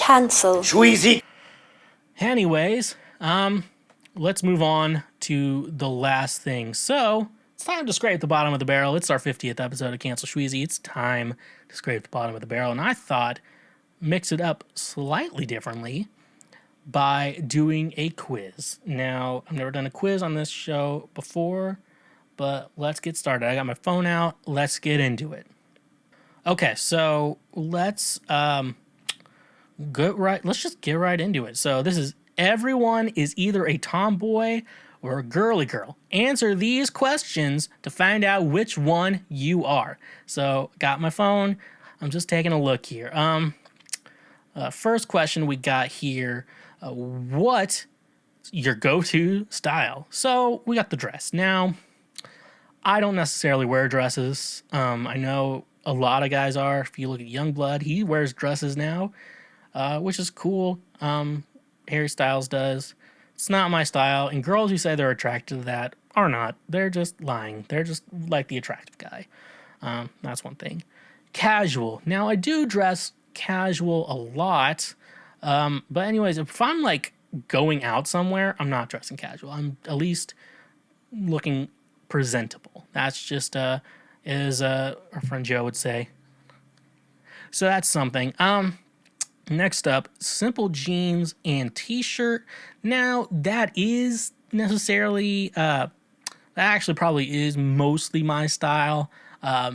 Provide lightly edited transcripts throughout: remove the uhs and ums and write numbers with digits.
Cancel. Schweezy. Anyways, let's move on to the last thing. So, it's time to scrape the bottom of the barrel. It's our 50th episode of Cancel Schweezy. It's time to scrape the bottom of the barrel. And I thought, mix it up slightly differently by doing a quiz. Now, I've never done a quiz on this show before, but let's get started. I got my phone out. Let's get into it. Okay, so let's just get right into it. So this is everyone is either a tomboy or a girly girl. Answer these questions to find out which one you are. So got my phone. I'm just taking a look here. First question we got here. What your go-to style? So we got the dress. Now, I don't necessarily wear dresses. I know a lot of guys are. If you look at Youngblood, he wears dresses now, which is cool. Harry Styles does. It's not my style. And girls who say they're attracted to that are not. They're just lying. They're just like the attractive guy. That's one thing. Casual. Now, I do dress casual a lot. But anyways, if I'm like going out somewhere, I'm not dressing casual. I'm at least looking presentable. That's just as our friend Joe would say. So that's something. Next up, simple jeans and t-shirt. Now that is necessarily that actually probably is mostly my style. Yeah,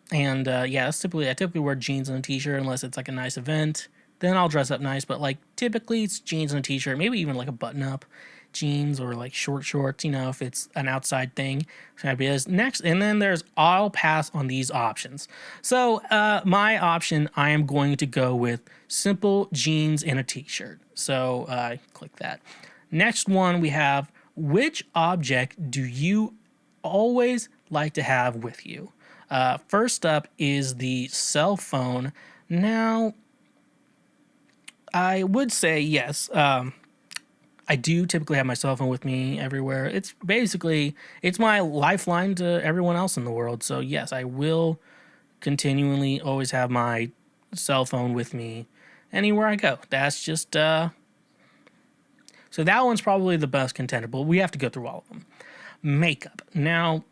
that's I typically wear jeans and a t-shirt unless it's like a nice event. Then I'll dress up nice, but like typically it's jeans and a t-shirt, maybe even like a button-up jeans or like short shorts, if it's an outside thing. So that is next. And then I'll pass on these options. So my option, I am going to go with simple jeans and a t-shirt. So click that. Next one we have, which object do you always like to have with you? First up is the cell phone. Now, I would say yes. I do typically have my cell phone with me everywhere. It's my lifeline to everyone else in the world. So yes, I will continually always have my cell phone with me anywhere I go. That's just, so that one's probably the best contender, but we have to go through all of them. Makeup. Now,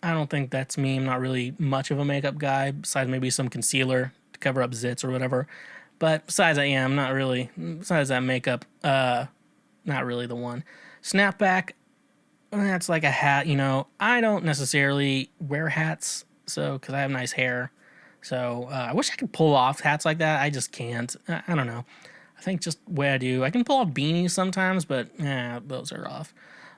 I don't think that's me. I'm not really much of a makeup guy, besides maybe some concealer to cover up zits or whatever. But besides that makeup, not really the one. Snapback, that's like a hat, I don't necessarily wear hats, because I have nice hair. So I wish I could pull off hats like that. I just can't. I don't know. I think just the way I do. I can pull off beanies sometimes, but those are off.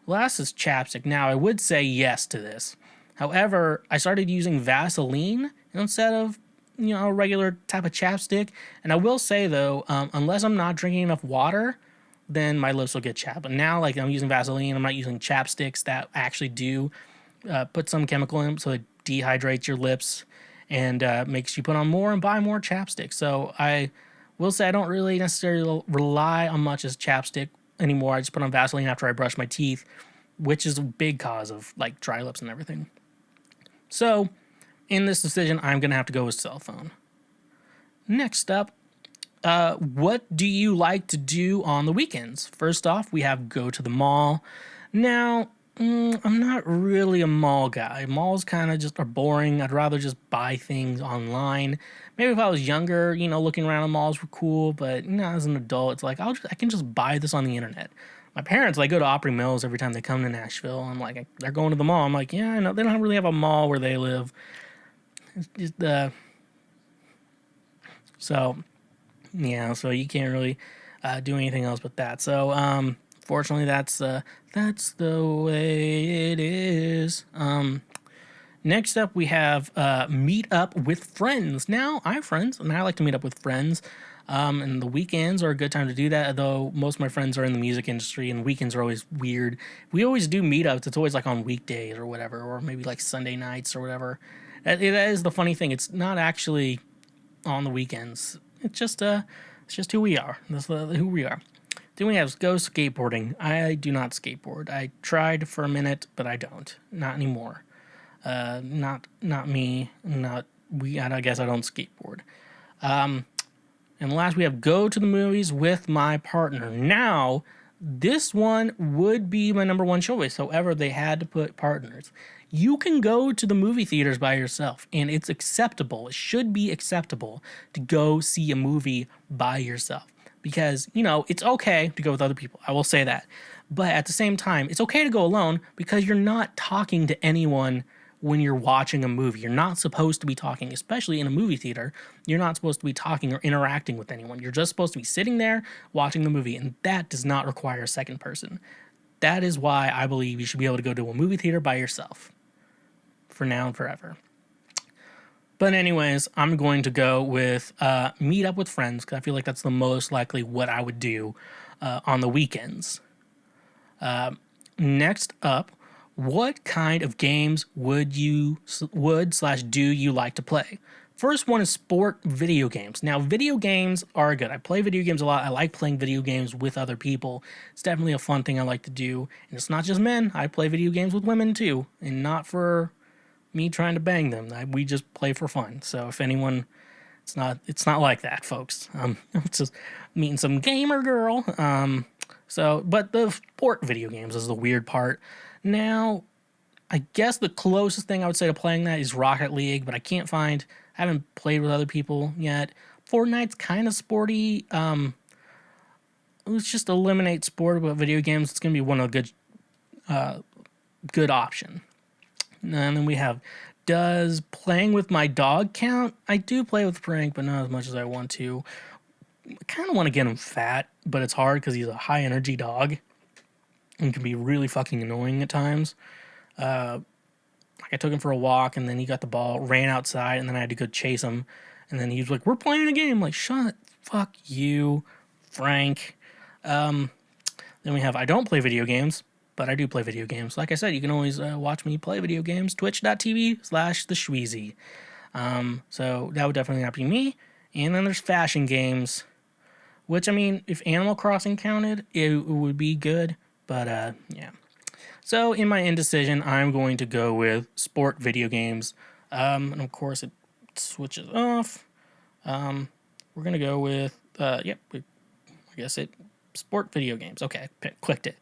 Last is chapstick. Now, I would say yes to this. However, I started using Vaseline instead of a regular type of chapstick. And I will say, though, unless I'm not drinking enough water, then my lips will get chapped. But now, like, I'm using Vaseline. I'm not using chapsticks that actually do put some chemical in, so it dehydrates your lips and makes you put on more and buy more chapstick. So I will say I don't really necessarily rely on much as chapstick anymore. I just put on Vaseline after I brush my teeth, which is a big cause of, like, dry lips and everything. So in this decision, I'm going to have to go with cell phone. Next up, what do you like to do on the weekends? First off, we have go to the mall. Now, I'm not really a mall guy. Malls kind of just are boring. I'd rather just buy things online. Maybe if I was younger, looking around at malls were cool, but as an adult, it's like I can just buy this on the internet. My parents, go to Opry Mills every time they come to Nashville. I'm like, they're going to the mall. I'm like, yeah, I know. They don't really have a mall where they live. It's just, so you can't really do anything else but that. So, fortunately, that's the way it is. Next up, we have meet up with friends. Now, I have friends, and I like to meet up with friends. And the weekends are a good time to do that, though most of my friends are in the music industry, and weekends are always weird. We always do meetups. It's always like on weekdays or whatever, or maybe like Sunday nights or whatever. That is the funny thing. It's not actually on the weekends. It's just who we are. That's who we are. Then we have go skateboarding. I do not skateboard. I tried for a minute, but I don't. Not anymore. Not me. Not we. I guess I don't skateboard. And last, we have go to the movies with my partner. Now, this one would be my number one choice. However, they had to put partners. You can go to the movie theaters by yourself, and it's acceptable. It should be acceptable to go see a movie by yourself because, it's okay to go with other people. I will say that. But at the same time, it's okay to go alone because you're not talking to anyone when you're watching a movie. You're not supposed to be talking, especially in a movie theater. You're not supposed to be talking or interacting with anyone. You're just supposed to be sitting there watching the movie, and that does not require a second person. That is why I believe you should be able to go to a movie theater by yourself for now and forever. But anyways, I'm going to go with meet up with friends because I feel like that's the most likely what I would do on the weekends. Next up, what kind of games would do you like to play? First one is sport video games. Now, video games are good. I play video games a lot. I like playing video games with other people. It's definitely a fun thing I like to do. And it's not just men. I play video games with women too. And not for me trying to bang them. We just play for fun. So if anyone, it's not like that, folks. It's just meeting some gamer girl. But the sport video games is the weird part. Now, I guess the closest thing I would say to playing that is Rocket League, but I haven't played with other people yet. Fortnite's kind of sporty. Let's just eliminate sport about video games. It's going to be one of the good option. And then we have, does playing with my dog count? I do play with Frank, but not as much as I want to. I kind of want to get him fat, but it's hard because he's a high energy dog and can be really fucking annoying at times. I took him for a walk and then he got the ball, ran outside, and then I had to go chase him. And then he was like, "We're playing a game." I'm like, "Shut fuck you, Frank." Then we have, I don't play video games, but I do play video games. Like I said, you can always watch me play video games, twitch.tv/the Schweezy. So that would definitely not be me. And then there's fashion games, which, I mean, if Animal Crossing counted, it would be good. But, yeah. So, in my indecision, I'm going to go with sport video games. And, of course, it switches off. We're going to go with, sport video games. Okay, clicked it.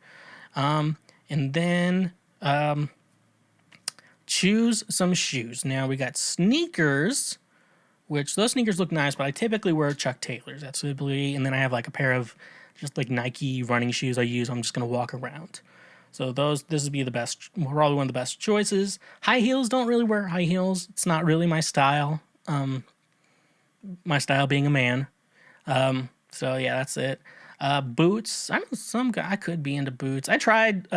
And then choose some shoes. Now, we got sneakers, which those sneakers look nice, but I typically wear Chuck Taylors. That's typically, and then I have like a pair of just like Nike running shoes I use. I'm just going to walk around. So this would be probably one of the best choices. High heels, don't really wear high heels. It's not really my style. My style being a man. So yeah, that's it. Boots. I know some guy, I could be into boots. I tried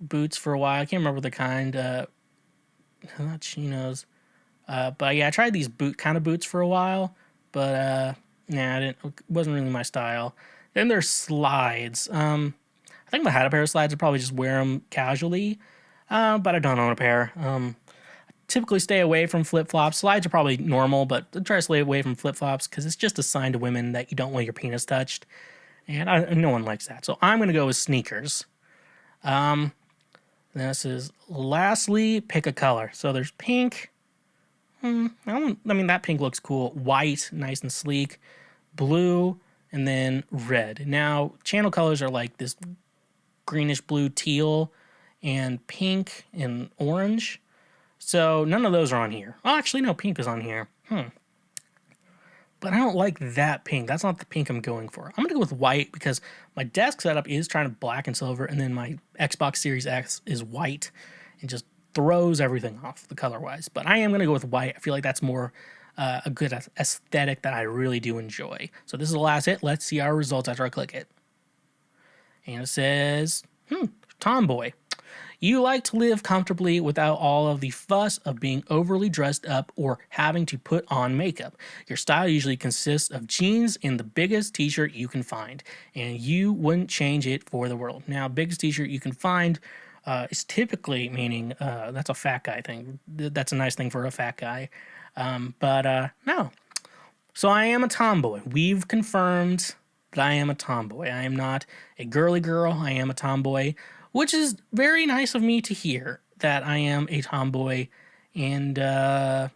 boots for a while. I can't remember the kind. Not chinos. But yeah, I tried these kind of boots for a while. But it wasn't really my style. Then there's slides. I think if I had a pair of slides, I'd probably just wear them casually. But I don't own a pair. Typically stay away from flip-flops. Slides are probably normal, but I try to stay away from flip-flops because it's just a sign to women that you don't want your penis touched. And no one likes that. So I'm going to go with sneakers. This is lastly, pick a color. So there's pink. That pink looks cool. White, nice and sleek. Blue, and then red. Now, channel colors are like this greenish blue teal and pink and orange. So none of those are on here. Oh, actually, no, pink is on here. But I don't like that pink. That's not the pink I'm going for. I'm going to go with white because my desk setup is trying to black and silver, and then my Xbox Series X is white and just throws everything off the color-wise. But I am going to go with white. I feel like that's more a good aesthetic that I really do enjoy. So this is the last hit. Let's see our results after I click it. And it says, Tomboy. You like to live comfortably without all of the fuss of being overly dressed up or having to put on makeup. Your style usually consists of jeans and the biggest t-shirt you can find, and you wouldn't change it for the world. Now, biggest t-shirt you can find is typically meaning that's a fat guy thing. That's a nice thing for a fat guy. But no. So I am a tomboy. We've confirmed that I am a tomboy. I am not a girly girl. I am a tomboy, which is very nice of me to hear that I am a tomboy. And yeah,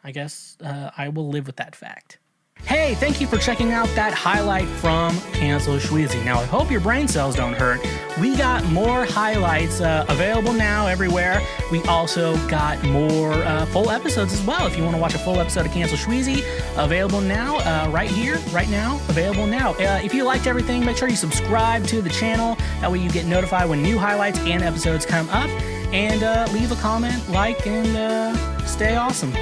I guess I will live with that fact. Hey, thank you for checking out that highlight from Cancel Schweezy. Now, I hope your brain cells don't hurt. We got more highlights available now everywhere. We also got more full episodes as well. If you want to watch a full episode of Cancel Schweezy, available now, right here, right now, available now. If you liked everything, make sure you subscribe to the channel. That way you get notified when new highlights and episodes come up. And leave a comment, like, and stay awesome.